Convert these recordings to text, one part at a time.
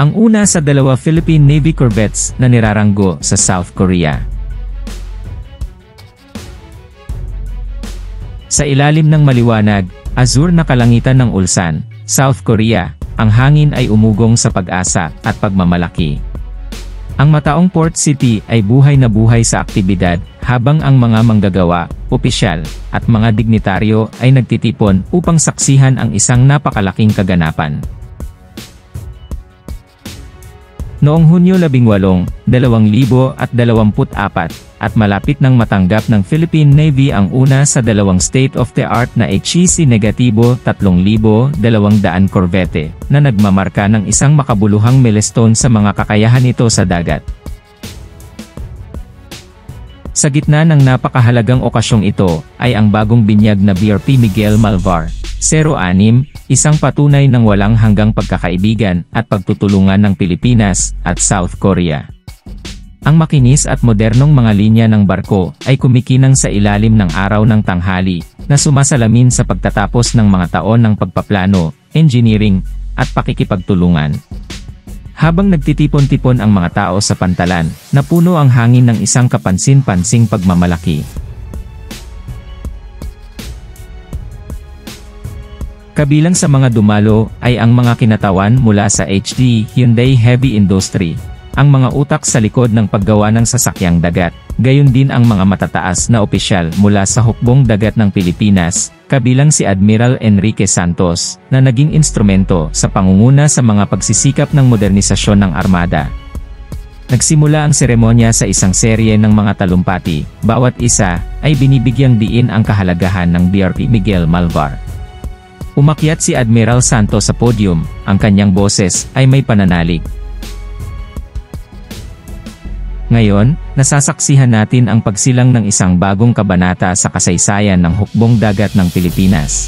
Ang una sa dalawa Philippine Navy corvettes na niraranggo sa South Korea. Sa ilalim ng maliwanag, azure na kalangitan ng Ulsan, South Korea, ang hangin ay umugong sa pag-asa at pagmamalaki. Ang mataong port city ay buhay na buhay sa aktibidad, habang ang mga manggagawa, opisyal, at mga dignitaryo ay nagtitipon upang saksihan ang isang napakalaking kaganapan. Noong Hunyo 18, 2024, at malapit nang matanggap ng Philippine Navy ang una sa dalawang state-of-the-art na HE-3200 corvette, na nagmamarka ng isang makabuluhang milestone sa mga kakayahan nito sa dagat. Sa gitna ng napakahalagang okasyong ito, ay ang bagong binyag na BRP Miguel Malvar 06, isang patunay ng walang hanggang pagkakaibigan at pagtutulungan ng Pilipinas at South Korea. Ang makinis at modernong mga linya ng barko ay kumikinang sa ilalim ng araw ng tanghali, na sumasalamin sa pagtatapos ng mga taon ng pagpaplano, engineering, at pakikipagtulungan. Habang nagtitipon-tipon ang mga tao sa pantalan, napuno ang hangin ng isang kapansin-pansing pagmamalaki. Kabilang sa mga dumalo ay ang mga kinatawan mula sa HD Hyundai Heavy Industry, ang mga utak sa likod ng paggawa ng sasakyang dagat, gayon din ang mga matataas na opisyal mula sa hukbong dagat ng Pilipinas, kabilang si Admiral Enrique Santos, na naging instrumento sa pangunguna sa mga pagsisikap ng modernisasyon ng armada. Nagsimula ang seremonya sa isang serye ng mga talumpati, bawat isa ay binibigyang diin ang kahalagahan ng BRP Miguel Malvar. Umakyat si Admiral Santos sa podium, ang kanyang boses ay may pananalig. Ngayon, nasasaksihan natin ang pagsilang ng isang bagong kabanata sa kasaysayan ng hukbong dagat ng Pilipinas.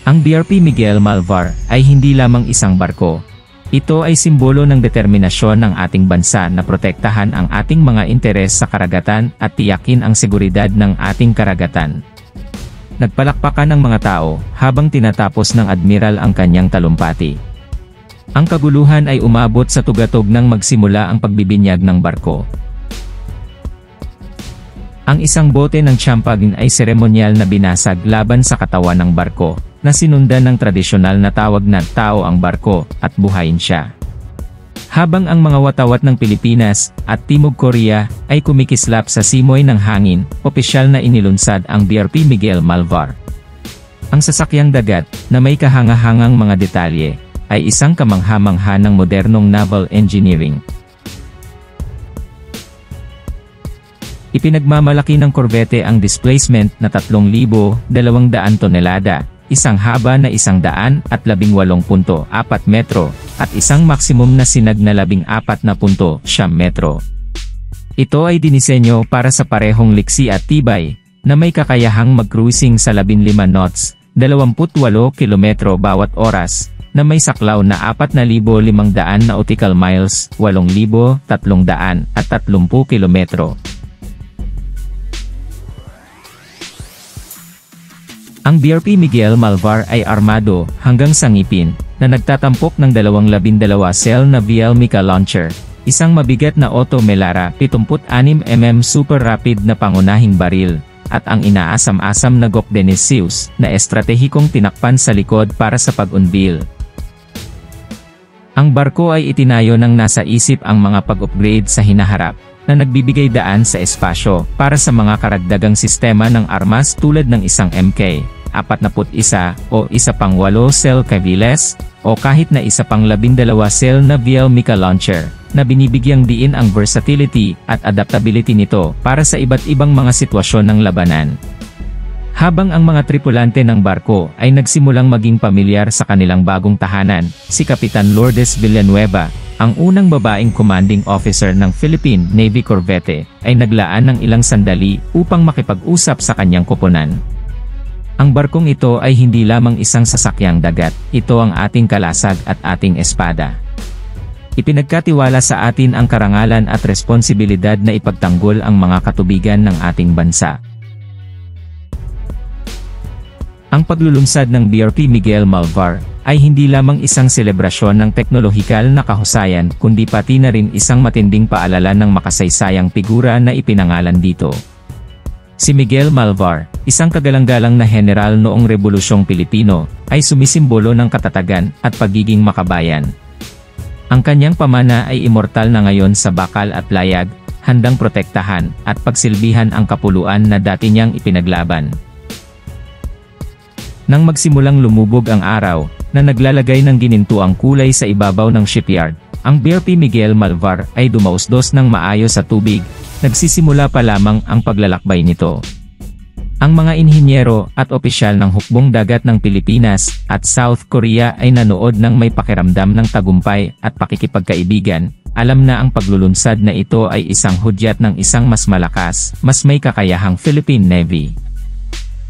Ang BRP Miguel Malvar ay hindi lamang isang barko. Ito ay simbolo ng determinasyon ng ating bansa na protektahan ang ating mga interes sa karagatan at tiyakin ang seguridad ng ating karagatan. Nagpalakpakan ng mga tao habang tinatapos ng Admiral ang kanyang talumpati. Ang kaguluhan ay umabot sa tugatog nang magsimula ang pagbibinyag ng barko. Ang isang bote ng champagne ay seremonyal na binasag laban sa katawan ng barko, na sinundan ng tradisyonal na tawag na "tao ang barko" at "buhayin siya." Habang ang mga watawat ng Pilipinas at Timog Korea ay kumikislap sa simoy ng hangin, opisyal na inilunsad ang BRP Miguel Malvar. Ang sasakyang dagat, na may kahangahangang mga detalye, ay isang kamangha-mangha ng modernong naval engineering. Ipinagmamalaki ng Corvette ang displacement na 3,200 tonelada, isang haba na 118.4 metro, at isang maksimum na sinag na 14.9 metro. Ito ay dinisenyo para sa parehong liksi at tibay, na may kakayahang mag-cruising sa 15 knots, 28 kilometro bawat oras, na may saklaw na 4,500 nautical miles, 8,330 kilometro. Ang BRP Miguel Malvar ay armado hanggang sa ngipin, na nagtatampok ng 12 na VL Mica launcher, isang mabigat na Otto Melara 76mm super rapid na pangunahing baril, at ang inaasam-asam na Gok Denisius na estratehikong tinakpan sa likod para sa pag-unveil. Ang barko ay itinayo ng nasa isip ang mga pag-upgrade sa hinaharap, na nagbibigay daan sa espasyo para sa mga karagdagang sistema ng armas tulad ng isang MK-41 o isa pang 8 cell Caviles, o kahit na isa pang 12 cell na VL Mica launcher, na binibigyang diin ang versatility at adaptability nito para sa iba't ibang mga sitwasyon ng labanan. Habang ang mga tripulante ng barko ay nagsimulang maging pamilyar sa kanilang bagong tahanan, si Kapitan Lourdes Villanueva, ang unang babaeng commanding officer ng Philippine Navy Corvette, ay naglaan ng ilang sandali upang makipag-usap sa kanyang koponan. Ang barkong ito ay hindi lamang isang sasakyang dagat, ito ang ating kalasag at ating espada. Ipinagkatiwala sa atin ang karangalan at responsibilidad na ipagtanggol ang mga katubigan ng ating bansa. Ang paglulunsad ng BRP Miguel Malvar ay hindi lamang isang selebrasyon ng teknolohikal na kahusayan kundi pati na rin isang matinding paalala ng makasaysayang figura na ipinangalan dito. Si Miguel Malvar, isang kagalang-galang na general noong Rebolusyong Pilipino, ay sumisimbolo ng katatagan at pagiging makabayan. Ang kanyang pamana ay immortal na ngayon sa bakal at layag, handang protektahan at pagsilbihan ang kapuluan na dati niyang ipinaglaban. Nang magsimulang lumubog ang araw, na naglalagay ng ginintuang kulay sa ibabaw ng shipyard, ang BRP Miguel Malvar ay dumausdos ng maayos sa tubig, nagsisimula pa lamang ang paglalakbay nito. Ang mga inhinyero at opisyal ng hukbong dagat ng Pilipinas at South Korea ay nanood ng may pakiramdam ng tagumpay at pakikipagkaibigan, alam na ang paglulunsad na ito ay isang hudyat ng isang mas malakas, mas may kakayahang Philippine Navy.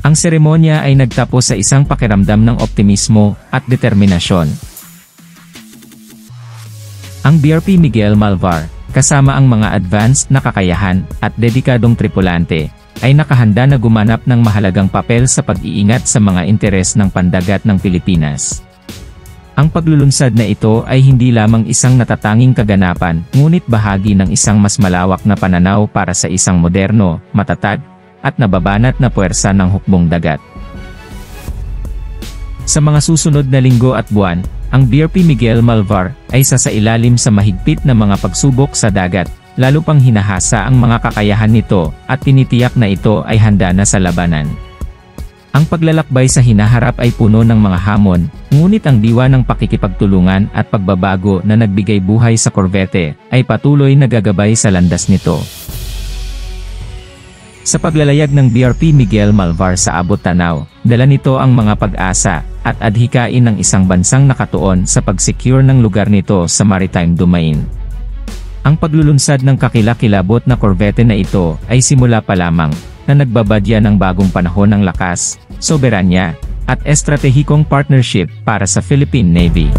Ang seremonya ay nagtapos sa isang pakiramdam ng optimismo at determinasyon. Ang BRP Miguel Malvar, kasama ang mga advanced na kakayahan at dedikadong tripulante, ay nakahanda na gumanap ng mahalagang papel sa pag-iingat sa mga interes ng pandagat ng Pilipinas. Ang paglulunsad na ito ay hindi lamang isang natatanging kaganapan, ngunit bahagi ng isang mas malawak na pananaw para sa isang moderno, matatag, at nababanat na puwersa ng hukbong dagat. Sa mga susunod na linggo at buwan, ang BRP Miguel Malvar ay sasailalim sa mahigpit na mga pagsubok sa dagat, lalo pang hinahasa ang mga kakayahan nito at tinitiyak na ito ay handa na sa labanan. Ang paglalakbay sa hinaharap ay puno ng mga hamon, ngunit ang diwa ng pakikipagtulungan at pagbabago na nagbigay buhay sa Corvette ay patuloy na gagabay sa landas nito. Sa paglalayag ng BRP Miguel Malvar sa abot tanaw, dala nito ang mga pag-asa at adhikain ng isang bansang nakatuon sa pag-secure ng lugar nito sa maritime domain. Ang paglulunsad ng kakilakilabot na Corvette na ito ay simula pa lamang na nagbabadya ng bagong panahon ng lakas, soberanya, at estratehikong partnership para sa Philippine Navy.